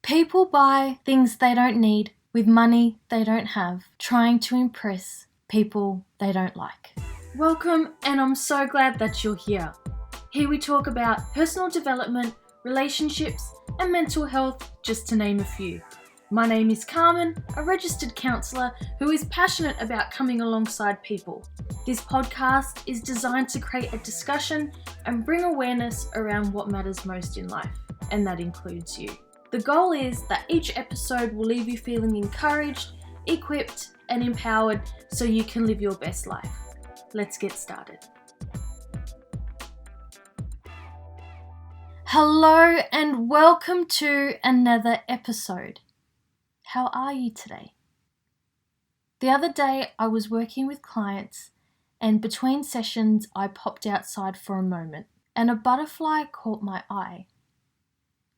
People buy things they don't need with money they don't have, trying to impress people they don't like. Welcome, and I'm so glad that you're here. Here we talk about personal development, relationships, and mental health, just to name a few. My name is Carmen, a registered counsellor who is passionate about coming alongside people. This podcast is designed to create a discussion and bring awareness around what matters most in life, and that includes you. The goal is that each episode will leave you feeling encouraged, equipped, and empowered so you can live your best life. Let's get started. Hello and welcome to another episode. How are you today? The other day I was working with clients, and between sessions I popped outside for a moment and a butterfly caught my eye.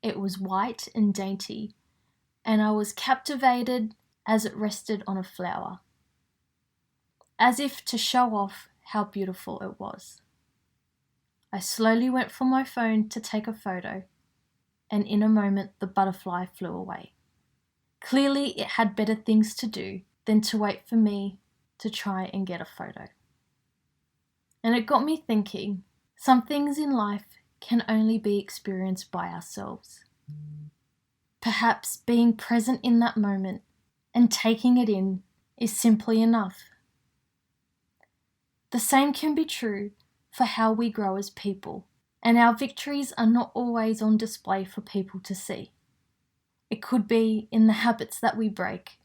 It was white and dainty, and I was captivated as it rested on a flower, as if to show off how beautiful it was. I slowly went for my phone to take a photo, and in a moment the butterfly flew away. Clearly it had better things to do than to wait for me to try and get a photo. And it got me thinking, some things in life can only be experienced by ourselves. Perhaps being present in that moment and taking it in is simply enough. The same can be true for how we grow as people, and our victories are not always on display for people to see. It could be in the habits that we break,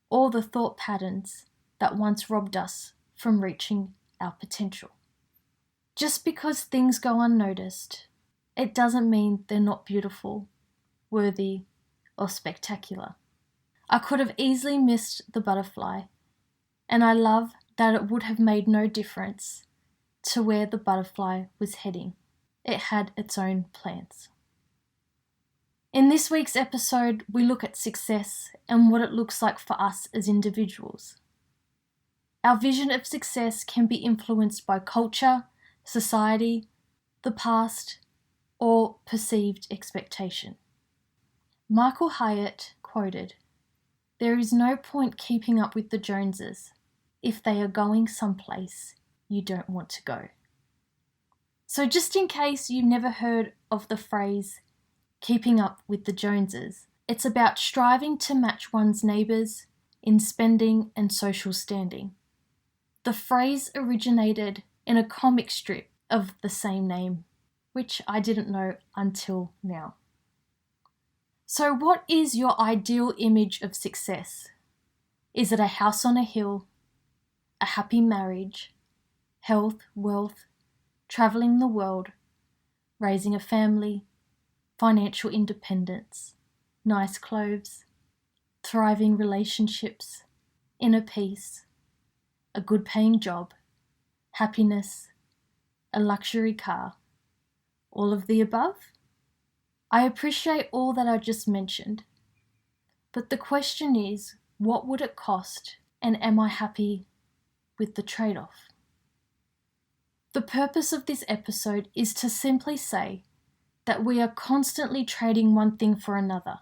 or the thought patterns that once robbed us from reaching our potential. Just because things go unnoticed, it doesn't mean they're not beautiful, worthy, or spectacular. I could have easily missed the butterfly, and I love that it would have made no difference to where the butterfly was heading. It had its own plans. In this week's episode, we look at success and what it looks like for us as individuals. Our vision of success can be influenced by culture, society, the past, or perceived expectation. Michael Hyatt quoted, "There is no point keeping up with the Joneses if they are going someplace you don't want to go." So just in case you've never heard of the phrase keeping up with the Joneses, it's about striving to match one's neighbours in spending and social standing. The phrase originated in a comic strip of the same name, which I didn't know until now. So what is your ideal image of success? Is it a house on a hill, a happy marriage, health, wealth, travelling the world, raising a family, financial independence, nice clothes, thriving relationships, inner peace, a good paying job, happiness, a luxury car, all of the above? I appreciate all that I just mentioned, but the question is, what would it cost, and am I happy with the trade-off? The purpose of this episode is to simply say that we are constantly trading one thing for another,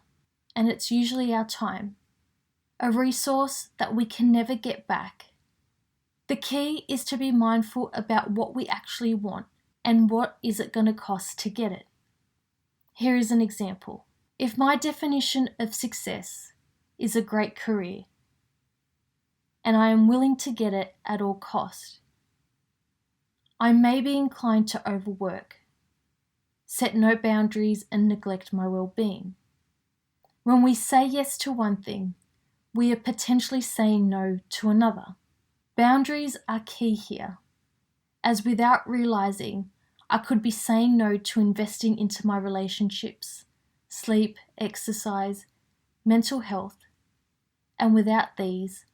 and it's usually our time, a resource that we can never get back. The key is to be mindful about what we actually want and what is it going to cost to get it. Here is an example. If my definition of success is a great career, and I am willing to get it at all cost, I may be inclined to overwork, set no boundaries, and neglect my well-being. When we say yes to one thing, we are potentially saying no to another. Boundaries are key here, as without realizing, I could be saying no to investing into my relationships, sleep, exercise, mental health, and without these,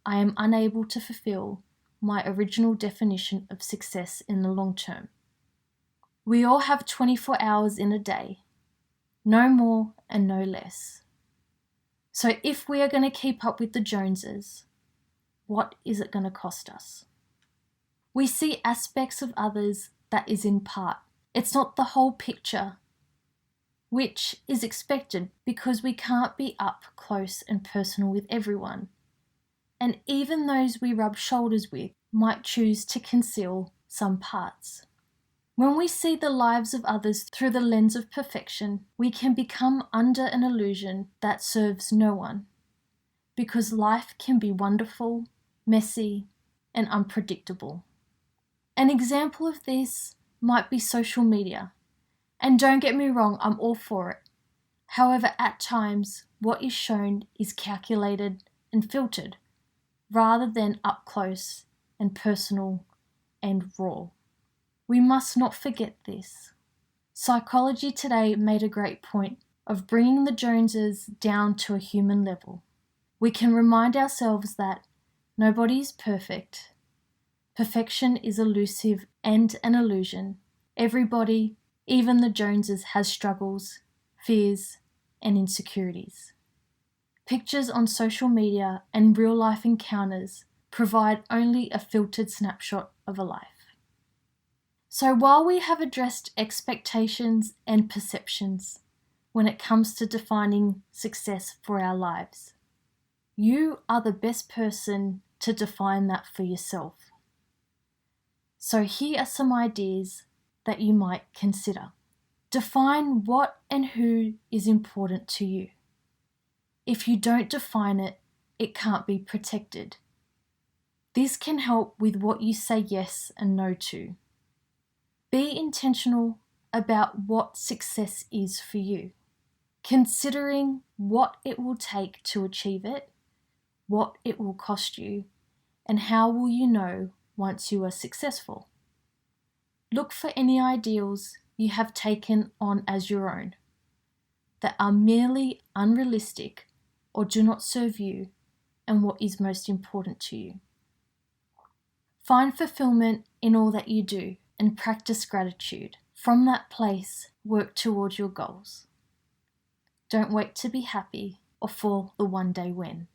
I am unable to fulfill my original definition of success in the long term. We all have 24 hours in a day, no more and no less. So if we are going to keep up with the Joneses, what is it going to cost us? We see aspects of others that is in part. It's not the whole picture. which is expected because we can't be up close and personal with everyone. And even those we rub shoulders with might choose to conceal some parts. When we see the lives of others through the lens of perfection, we can become under an illusion that serves no one, because life can be wonderful, messy, and unpredictable. An example of this might be social media. And don't get me wrong, I'm all for it. However, at times, what is shown is calculated and filtered, rather than up close and personal and raw. We must not forget this. Psychology Today made a great point of bringing the Joneses down to a human level. We can remind ourselves that nobody is perfect. Perfection is elusive and an illusion. Everybody, even the Joneses, has struggles, fears, and insecurities. Pictures on social media and real-life encounters provide only a filtered snapshot of a life. So while we have addressed expectations and perceptions when it comes to defining success for our lives, you are the best person to define that for yourself. So here are some ideas that you might consider. Define what and who is important to you. If you don't define it, it can't be protected. This can help with what you say yes and no to. Be intentional about what success is for you, considering what it will take to achieve it, what it will cost you, and how will you know once you are successful. Look for any ideals you have taken on as your own that are merely unrealistic or do not serve you and what is most important to you. Find fulfillment in all that you do and practice gratitude. From that place, work towards your goals. Don't wait to be happy or for the one day when.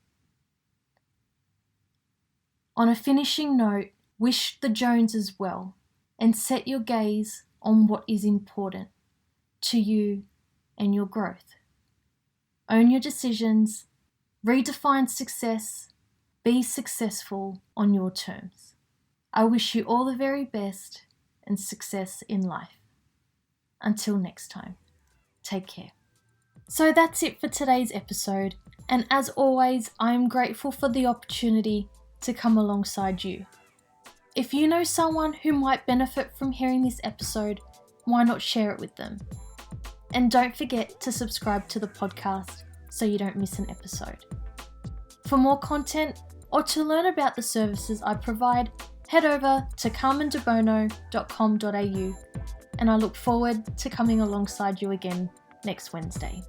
On a finishing note, wish the Joneses well and set your gaze on what is important to you and your growth. Own your decisions, redefine success, be successful on your terms. I wish you all the very best and success in life. Until next time, take care. So that's it for today's episode, and as always, I am grateful for the opportunity to come alongside you. If you know someone who might benefit from hearing this episode, why not share it with them? And don't forget to subscribe to the podcast so you don't miss an episode. For more content or to learn about the services I provide, head over to carmendebono.com.au, and I look forward to coming alongside you again next Wednesday.